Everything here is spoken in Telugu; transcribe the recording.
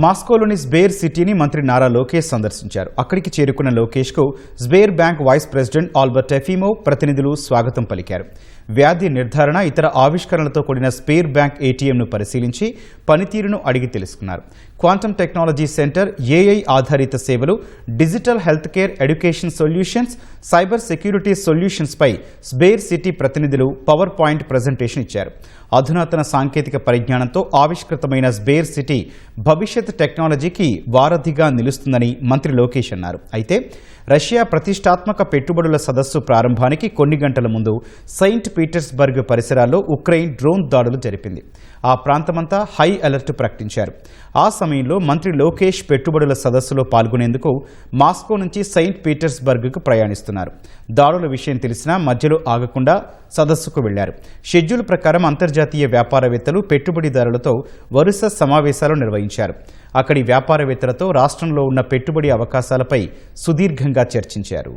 మాస్కోలోని స్బేర్ సిటీని మంత్రి నారా లోకేష్ సందర్శించారు. అక్కడికి చేరుకున్న లోకేష్కు స్బేర్ బ్యాంక్ వైస్ ప్రెసిడెంట్ ఆల్బర్ట్ ఎఫీమోవ్ ప్రతినిధులు స్వాగతం పలికారు. వ్యాధి నిర్ధారణ, ఇతర ఆవిష్కరణలతో కూడిన స్బేర్ బ్యాంక్ ఏటీఎంను పరిశీలించి పనితీరును అడిగి తెలుసుకున్నారు. క్వాంటమ్ టెక్నాలజీ సెంటర్, ఏఐ ఆధారిత సేవలు, digital health care, education solutions, cyber security సొల్యూషన్స్పై స్బేర్ సిటీ ప్రతినిధులు పవర్ పాయింట్ ప్రజెంటేషన్ ఇచ్చారు. అధునాతన సాంకేతిక పరిజ్ఞానంతో ఆవిష్కృతమైన స్బేర్ సిటీ భవిష్యత్ టెక్నాలజీకి వారధిగా నిలుస్తుందని మంత్రి లోకేష్ అన్నారు. అయితే రష్యా ప్రతిష్టాత్మక పెట్టుబడుల సదస్సు ప్రారంభానికి కొన్ని గంటల ముందు సెయింట్ పీటర్స్బర్గ్ పరిసరాల్లో ఉక్రెయిన్ డ్రోన్ దాడులు జరిపింది. ఆ ప్రాంతమంతా హై అలర్ట్ ప్రకటించారు. ఆ సమయంలో మంత్రి లోకేష్ పెట్టుబడుల సదస్సులో పాల్గొనేందుకు మాస్కో నుంచి సెయింట్ పీటర్స్బర్గ్కు ప్రయాణిస్తున్నారు. దాడుల విషయం తెలిసినా మధ్యలో ఆగకుండా సదస్సుకు వెళ్లారు. షెడ్యూల్ ప్రకారం అంతర్జాతీయ వ్యాపారవేత్తలు, పెట్టుబడిదారులతో వరుస సమావేశాలు నిర్వహించారు. అక్కడి వ్యాపారవేత్తలతో రాష్ట్రంలో ఉన్న పెట్టుబడి అవకాశాలపై సుదీర్ఘంగా చర్చించారు.